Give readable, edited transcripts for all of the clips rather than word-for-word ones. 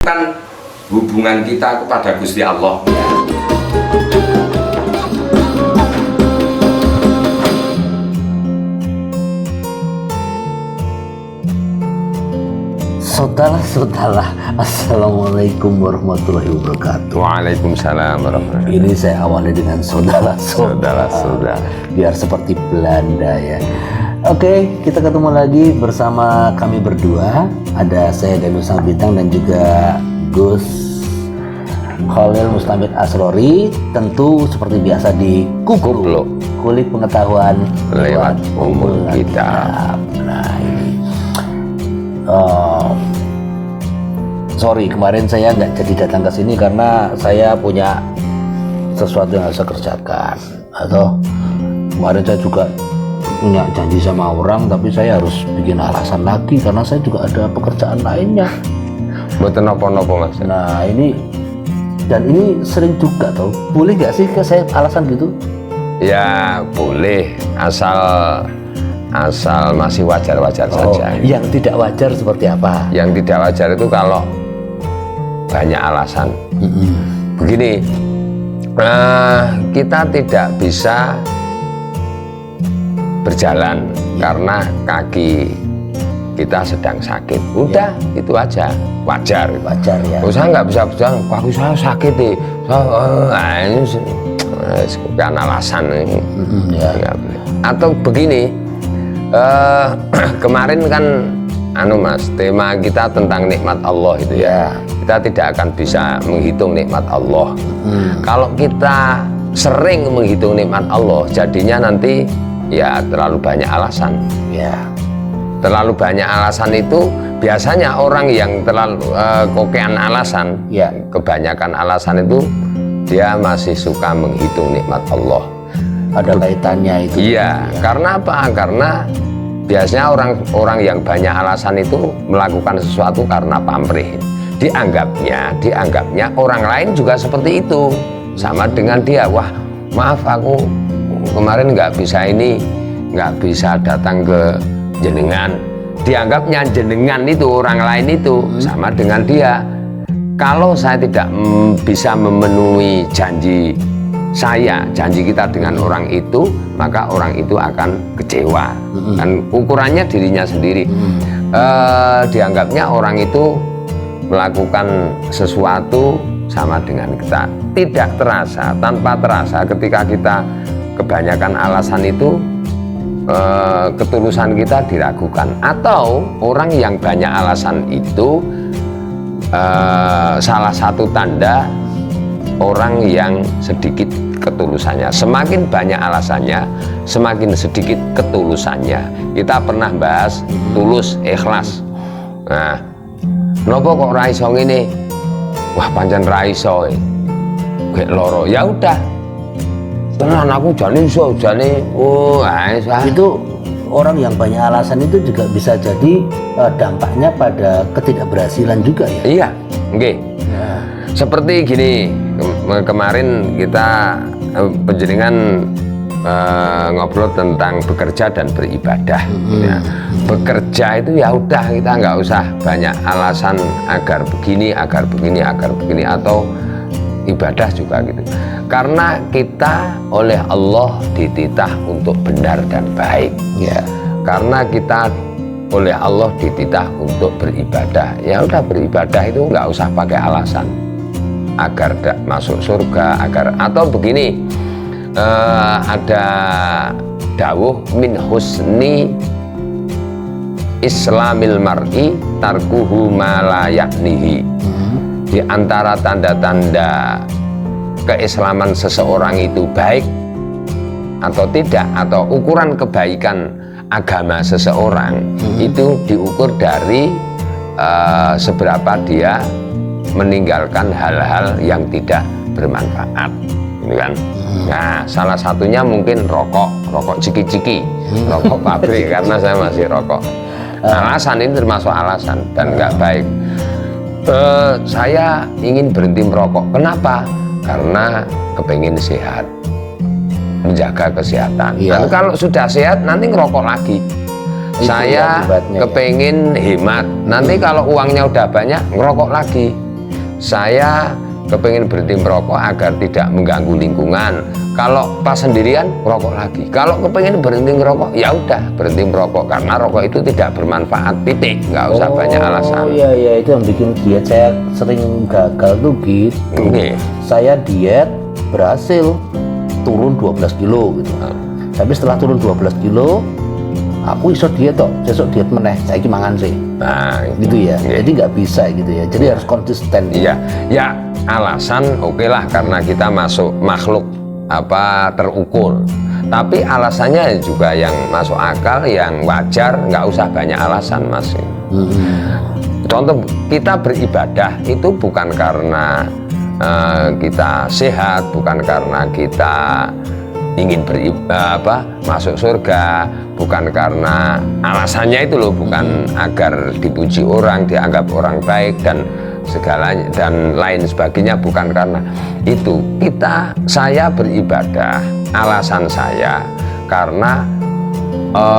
Kan hubungan kita kepada Gusti Allah. Saudara-saudara, Assalamualaikum warahmatullahi wabarakatuh. Waalaikumsalam warahmatullahi wabarakatuh. Ini saya awali dengan saudara-saudara, biar seperti Belanda ya. Oke, kita ketemu lagi bersama kami berdua. Ada saya Danu Sang Bintang dan juga Gus Khalil Mustamid Asrori. Tentu seperti biasa di Kuplo, kulik pengetahuan lewat umur kita. Nah ini sorry, kemarin saya nggak jadi datang ke sini karena saya punya sesuatu yang harus saya kerjakan. Atau kemarin saya juga punya janji sama orang, tapi saya harus bikin alasan lagi karena saya juga ada pekerjaan lainnya. Mboten napa-napa Mas. Nah ini, dan ini sering juga tau. Boleh nggak sih ke saya alasan gitu? Ya boleh, asal masih wajar-wajar saja. Yang tidak wajar seperti apa? Yang tidak wajar itu kalau banyak alasan. Begini, kita tidak bisa berjalan karena kaki kita sedang sakit. Udah, itu aja, wajar. Wajar ya. Saya nggak bisa berjalan, kaki saya sakit nih. Ini kan alasan ini. Ya. Atau begini, kemarin kan Mas, tema kita tentang nikmat Allah itu ya. Kita tidak akan bisa menghitung nikmat Allah. Kalau kita sering menghitung nikmat Allah, jadinya nanti ya terlalu banyak alasan. Ya. Terlalu banyak alasan itu biasanya orang yang terlalu kokean alasan, ya. Kebanyakan alasan itu dia masih suka menghitung nikmat Allah. Ada kaitannya itu. Iya, ya. Karena apa? Karena biasanya orang yang banyak alasan itu melakukan sesuatu karena pamrih. Dianggapnya orang lain juga seperti itu. Sama dengan dia, wah maaf aku kemarin nggak bisa datang ke jenengan. Dianggapnya jenengan itu orang lain itu sama dengan dia. Kalau saya tidak bisa memenuhi janji kita dengan orang itu, maka orang itu akan kecewa. Dan ukurannya dirinya sendiri. Dianggapnya orang itu melakukan sesuatu sama dengan kita. Tidak terasa, tanpa terasa ketika kita kebanyakan alasan itu, ketulusan kita diragukan. Atau orang yang banyak alasan itu salah satu tanda orang yang sedikit ketulusannya. Semakin banyak alasannya, semakin sedikit ketulusannya. Kita pernah bahas tulus, ikhlas. Nah, nopo kok ra iso ngene? Wah, pancen ra iso. Kayak loro. Ya udah. Tenan aku jane iso, jane itu orang yang banyak alasan itu juga bisa jadi dampaknya pada ketidakberhasilan juga ya. Iya, nggih. Ya. Seperti gini, kemarin kita penjenengan ngobrol tentang bekerja dan beribadah. Ya. Bekerja itu ya udah, kita nggak usah banyak alasan agar begini, atau ibadah juga gitu. Karena kita oleh Allah dititah untuk benar dan baik. Ya. Karena kita oleh Allah dititah untuk beribadah. Ya udah, beribadah itu nggak usah pakai alasan agar masuk surga, atau begini, ada dawuh min husni islamil mar'i tarkuhu ma la yaknihi. Di antara tanda-tanda keislaman seseorang itu baik atau tidak, atau ukuran kebaikan agama seseorang itu diukur dari seberapa dia meninggalkan hal-hal yang tidak bermanfaat, gitu kan? Nah, salah satunya mungkin rokok ciki-ciki, rokok pabrik, karena saya masih rokok. Alasan ini termasuk alasan dan nggak baik. Saya ingin berhenti merokok. Kenapa? Karena kepengen sehat, menjaga kesehatan. Dan kalau sudah sehat nanti ngerokok lagi. Saya kepengen hemat. Nanti kalau uangnya udah banyak ngerokok lagi. saya kepengen berhenti merokok agar tidak mengganggu lingkungan. Kalau pas sendirian rokok lagi. Kalau kepengen berhenti merokok, ya udah berhenti merokok karena rokok itu tidak bermanfaat. Titik, nggak usah banyak alasan. Oh iya itu yang bikin diet saya sering gagal tuh gitu. Saya diet berhasil turun 12 kilo gitu. Tapi setelah turun 12 kilo, aku iso diet toh, besok diet meneh, saiki mangan sih. Nah, gitu ya. Jadi nggak bisa gitu ya. Jadi harus konsisten. Iya, ya alasan oke lah karena kita masuk makhluk terukur. Tapi alasannya juga yang masuk akal, yang wajar, nggak usah banyak alasan, Mas. Contoh kita beribadah itu bukan karena kita sehat, bukan karena kita ingin masuk surga, bukan karena alasannya itu loh, bukan agar dipuji orang, dianggap orang baik dan segalanya dan lain sebagainya, bukan karena itu. Saya beribadah, alasan saya karena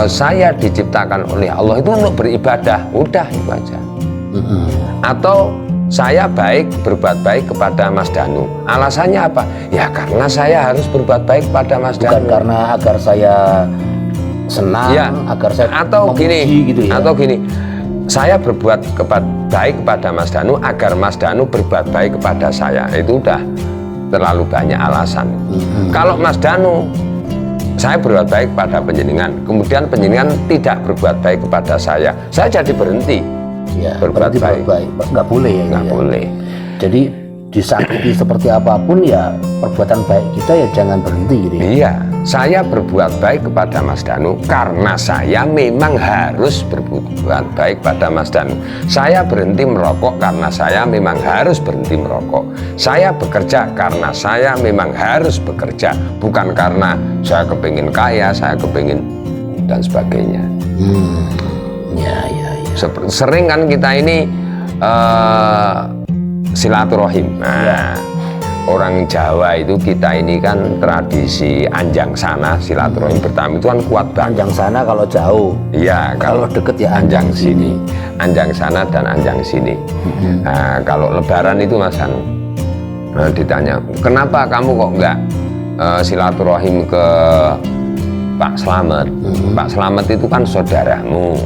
saya diciptakan oleh Allah itu untuk beribadah, udah itu aja. Atau saya berbuat baik kepada Mas Danu. Alasannya apa? Ya karena saya harus berbuat baik kepada Mas Danu. Bukan karena agar saya senang, ya, agar saya atau memuji, gini, gitu ya. Atau gini, saya berbuat baik kepada Mas Danu agar Mas Danu berbuat baik kepada saya. Itu udah terlalu banyak alasan. Kalau Mas Danu, saya berbuat baik kepada penjenengan, kemudian penjenengan tidak berbuat baik kepada saya jadi berhenti. Ya, berbuat baik. Nggak boleh ya. Nggak boleh. Jadi disakiti seperti apapun ya perbuatan baik kita ya jangan berhenti gitu ya. Iya, saya berbuat baik kepada Mas Danu karena saya memang harus berbuat baik pada Mas Danu. Saya berhenti merokok karena saya memang harus berhenti merokok. Saya bekerja karena saya memang harus bekerja, bukan karena saya kepingin kaya, saya kepingin dan sebagainya. Ya. Sering kan kita ini silaturahim. Nah, orang Jawa itu kita ini kan tradisi anjang sana, silaturahim pertama itu kan kuat banget. Anjang sana kalau jauh. Iya, kalau deket ya anjang sini. Anjang sana dan anjang sini. Nah, kalau Lebaran itu Mas kan ditanya, kenapa kamu kok enggak silaturahim ke Pak Slamet? Pak Slamet itu kan saudaramu.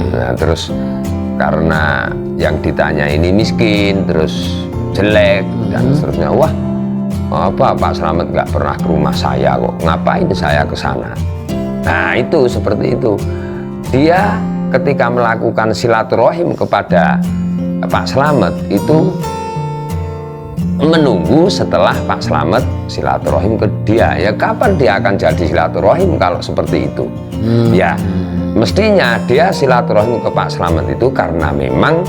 Nah, terus karena yang ditanya ini miskin, terus jelek dan seterusnya. Wah, Pak Slamet nggak pernah ke rumah saya kok. Ngapain saya ke sana? Nah, itu seperti itu. Dia ketika melakukan silaturahim kepada Pak Slamet itu menunggu setelah Pak Slamet silaturahim ke dia. Ya kapan dia akan jadi silaturahim kalau seperti itu? Ya mestinya dia silaturahim ke Pak Slamet itu karena memang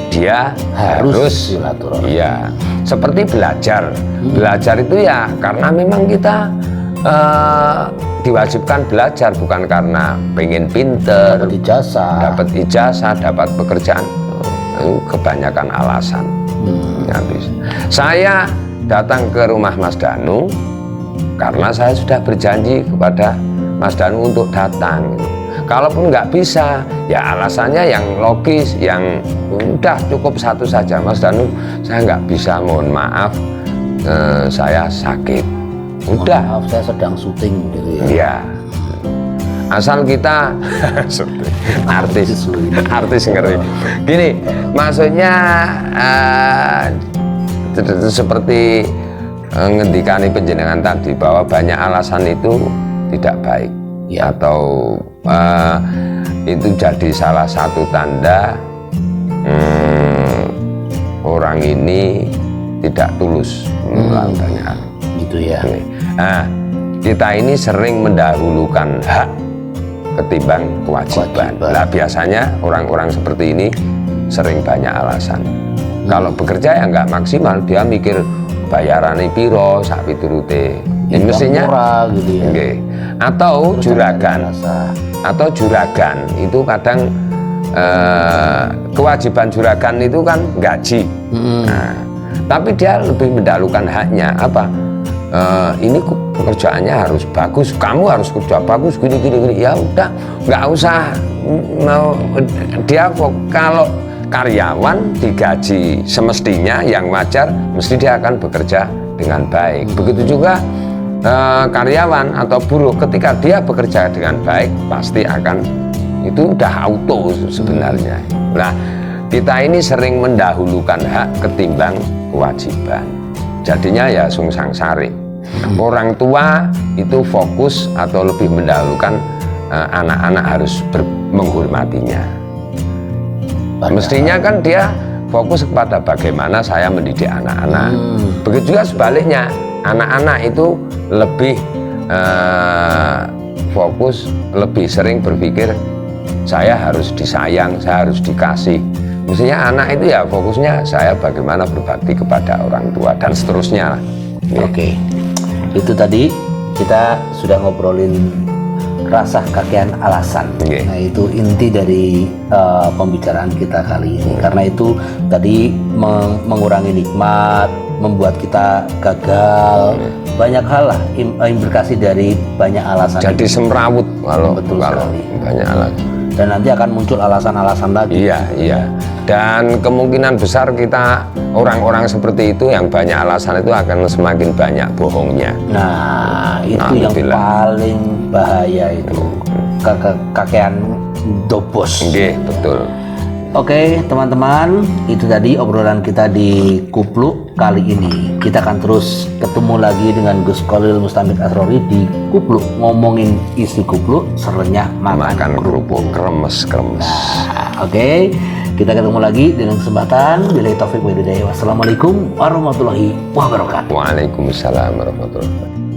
dia harus silaturahim. Iya, seperti belajar. Belajar itu ya karena memang kita diwajibkan belajar, bukan karena pengen pinter, dapat ijazah, dapat pekerjaan. Kebanyakan alasan. Habis. Saya datang ke rumah Mas Danu karena saya sudah berjanji kepada Mas Danu untuk datang. Kalaupun nggak bisa, ya alasannya yang logis, yang udah cukup satu saja. Mas Danu, saya nggak bisa, mohon maaf, saya sakit. Udah. Maaf, saya sedang syuting gitu ya. Iya. Asal kita artis ngeri. Gini, maksudnya seperti ngendikani penjenengan tadi bahwa banyak alasan itu tidak baik. Ya, atau itu jadi salah satu tanda orang ini tidak tulus melakukannya. Gitu ya. Nah, kita ini sering mendahulukan hak ketimbang kewajiban. Nah, biasanya orang-orang seperti ini sering banyak alasan. Kalau bekerja ya nggak maksimal, dia mikir bayarannya piro, sak piturute. Mestinya murah gitu ya. Okay. Atau juragan itu kadang kewajiban juragan itu kan gaji. Nah, tapi dia lebih mendahulukan haknya apa? Ini pekerjaannya harus bagus, kamu harus kerja bagus, gini. Ya udah, nggak usah mau dia kok. Kalau karyawan digaji semestinya yang wajar, mesti dia akan bekerja dengan baik. Begitu juga karyawan atau buruh, ketika dia bekerja dengan baik pasti akan, itu udah auto sebenarnya. Nah, kita ini sering mendahulukan hak ketimbang kewajiban, jadinya ya sungsang sari. Orang tua itu fokus atau lebih mendahulukan anak-anak harus menghormatinya. Mestinya kan dia fokus kepada bagaimana saya mendidik anak-anak. Begitu juga sebaliknya, anak-anak itu lebih fokus, lebih sering berpikir saya harus disayang, saya harus dikasih. Mestinya anak itu ya fokusnya saya bagaimana berbakti kepada orang tua dan seterusnya. Oke, itu tadi kita sudah ngobrolin rasa kakean alasan. Nah, itu inti dari pembicaraan kita kali ini. Karena itu tadi mengurangi nikmat, membuat kita gagal, banyak hal lah implikasi dari banyak alasan. Jadi semrawut kalau sekali. Banyak alasan. Dan nanti akan muncul alasan-alasan lagi. Iya. Dan kemungkinan besar kita orang-orang seperti itu yang banyak alasan itu akan semakin banyak bohongnya. Nah, itu yang paling bahaya itu. Kakean dobos. Oke, betul. Oke, teman-teman, itu tadi obrolan kita di Kupluk kali ini. Kita akan terus ketemu lagi dengan Gus Khalil Mustamid Asrori di Kupluk, ngomongin isi Kupluk, serenyah makan kerupuk. Kremes. Nah, oke, kita ketemu lagi dengan kesempatan. Billahi taufiq wa hidayah. Wassalamualaikum warahmatullahi wabarakatuh. Waalaikumsalam warahmatullahi wabarakatuh.